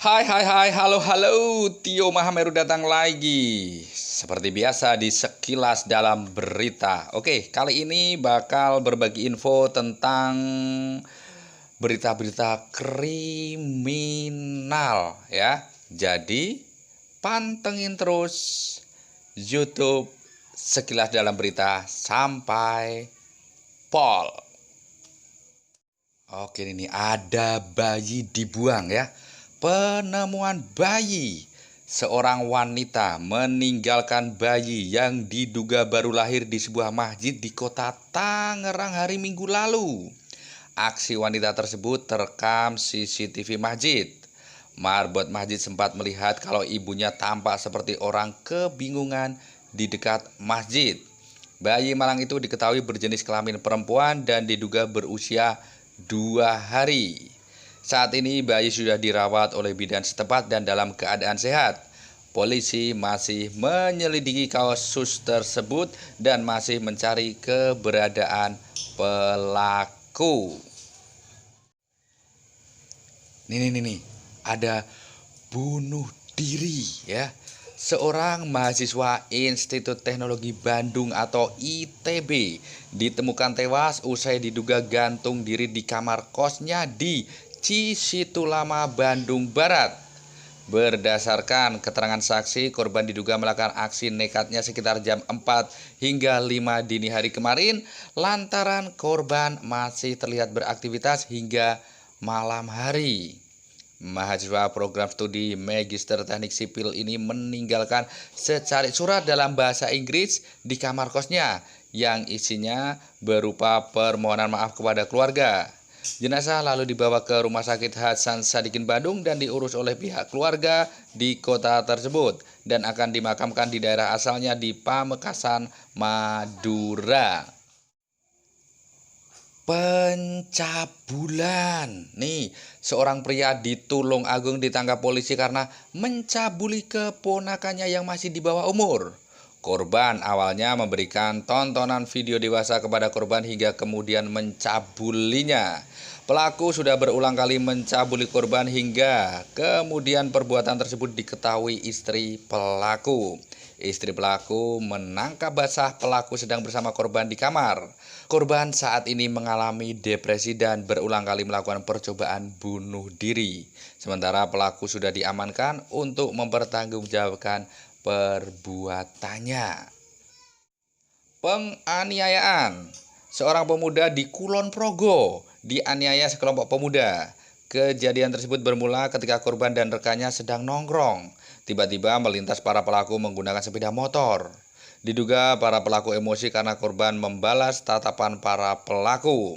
Hai, halo, Tio Mahameru datang lagi. Seperti biasa di Sekilas Dalam Berita. Oke, kali ini bakal berbagi info tentang berita-berita kriminal ya. Jadi, pantengin terus YouTube Sekilas Dalam Berita sampai pol. Oke, ini ada bayi dibuang ya. Penemuan bayi. Seorang wanita meninggalkan bayi yang diduga baru lahir di sebuah masjid di kota Tangerang hari Minggu lalu. Aksi wanita tersebut terekam CCTV masjid. Marbot masjid sempat melihat kalau ibunya tampak seperti orang kebingungan di dekat masjid. Bayi malang itu diketahui berjenis kelamin perempuan dan diduga berusia 2 hari. Saat ini bayi sudah dirawat oleh bidan setempat dan dalam keadaan sehat. Polisi masih menyelidiki kasus tersebut dan masih mencari keberadaan pelaku. Nih, ada bunuh diri ya. Seorang mahasiswa Institut Teknologi Bandung atau ITB ditemukan tewas usai diduga gantung diri di kamar kosnya di Cisitulama, Bandung Barat. Berdasarkan keterangan saksi, korban diduga melakukan aksi nekatnya sekitar jam 4 hingga 5 dini hari kemarin lantaran korban masih terlihat beraktivitas hingga malam hari. Mahasiswa program studi Magister Teknik Sipil ini meninggalkan secari surat dalam bahasa Inggris di kamar kosnya yang isinya berupa permohonan maaf kepada keluarga. Jenazah lalu dibawa ke Rumah Sakit Hasan Sadikin Bandung dan diurus oleh pihak keluarga di kota tersebut dan akan dimakamkan di daerah asalnya di Pamekasan, Madura. Pencabulan. Nih, seorang pria di Tulung Agung ditangkap polisi karena mencabuli keponakannya yang masih di bawah umur. Korban awalnya memberikan tontonan video dewasa kepada korban hingga kemudian mencabulinya. Pelaku sudah berulang kali mencabuli korban hingga kemudian perbuatan tersebut diketahui istri pelaku. Istri pelaku menangkap basah pelaku sedang bersama korban di kamar. Korban saat ini mengalami depresi dan berulang kali melakukan percobaan bunuh diri. Sementara pelaku sudah diamankan untuk mempertanggungjawabkan perbuatannya. Penganiayaan. Seorang pemuda di Kulon Progo dianiaya sekelompok pemuda. Kejadian tersebut bermula ketika korban dan rekannya sedang nongkrong. Tiba-tiba melintas para pelaku menggunakan sepeda motor. Diduga para pelaku emosi karena korban membalas tatapan para pelaku.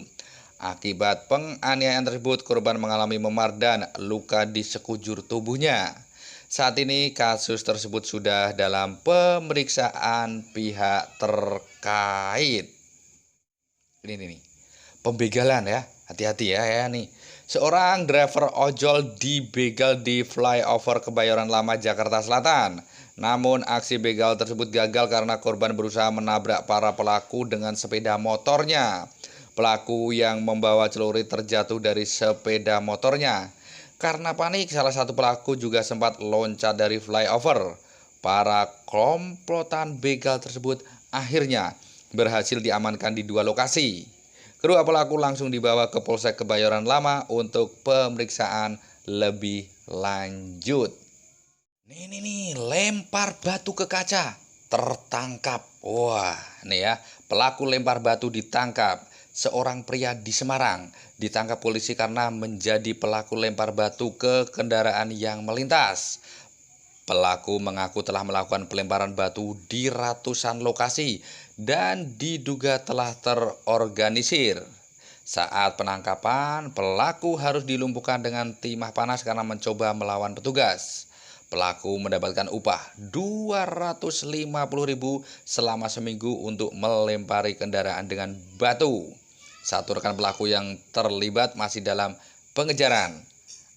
Akibat penganiayaan tersebut, korban mengalami memar dan luka di sekujur tubuhnya. Saat ini kasus tersebut sudah dalam pemeriksaan pihak terkait. Ini nih, pembegalan ya, hati-hati ya nih. Seorang driver ojol dibegal di flyover Kebayoran Lama, Jakarta Selatan. Namun aksi begal tersebut gagal karena korban berusaha menabrak para pelaku dengan sepeda motornya. Pelaku yang membawa celurit terjatuh dari sepeda motornya. Karena panik, salah satu pelaku juga sempat loncat dari flyover. Para komplotan begal tersebut akhirnya berhasil diamankan di 2 lokasi. Kedua pelaku langsung dibawa ke Polsek Kebayoran Lama untuk pemeriksaan lebih lanjut. Nih, lempar batu ke kaca, tertangkap. Wah, nih ya, pelaku lempar batu ditangkap. Seorang pria di Semarang ditangkap polisi karena menjadi pelaku lempar batu ke kendaraan yang melintas. Pelaku mengaku telah melakukan pelemparan batu di ratusan lokasi dan diduga telah terorganisir. Saat penangkapan, pelaku harus dilumpuhkan dengan timah panas karena mencoba melawan petugas. Pelaku mendapatkan upah Rp250.000 selama seminggu untuk melempari kendaraan dengan batu. Satu rekan pelaku yang terlibat masih dalam pengejaran.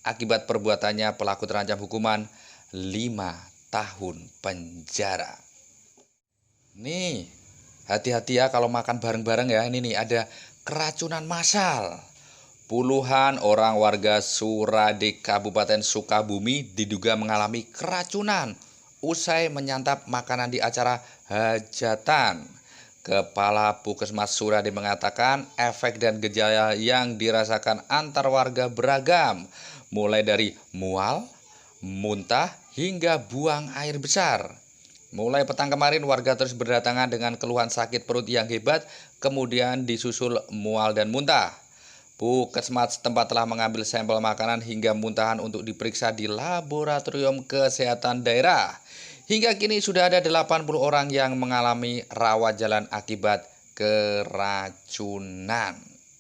Akibat perbuatannya, pelaku terancam hukuman 5 tahun penjara. Nih, hati-hati ya kalau makan bareng-bareng ya. Ini nih ada keracunan massal. Puluhan orang warga Surade Kabupaten Sukabumi diduga mengalami keracunan usai menyantap makanan di acara hajatan. Kepala Puskesmas Surade mengatakan efek dan gejala yang dirasakan antar warga beragam, mulai dari mual, muntah, hingga buang air besar. Mulai petang kemarin warga terus berdatangan dengan keluhan sakit perut yang hebat, kemudian disusul mual dan muntah. Puskesmas setempat telah mengambil sampel makanan hingga muntahan untuk diperiksa di Laboratorium Kesehatan Daerah. Hingga kini sudah ada 80 orang yang mengalami rawat jalan akibat keracunan.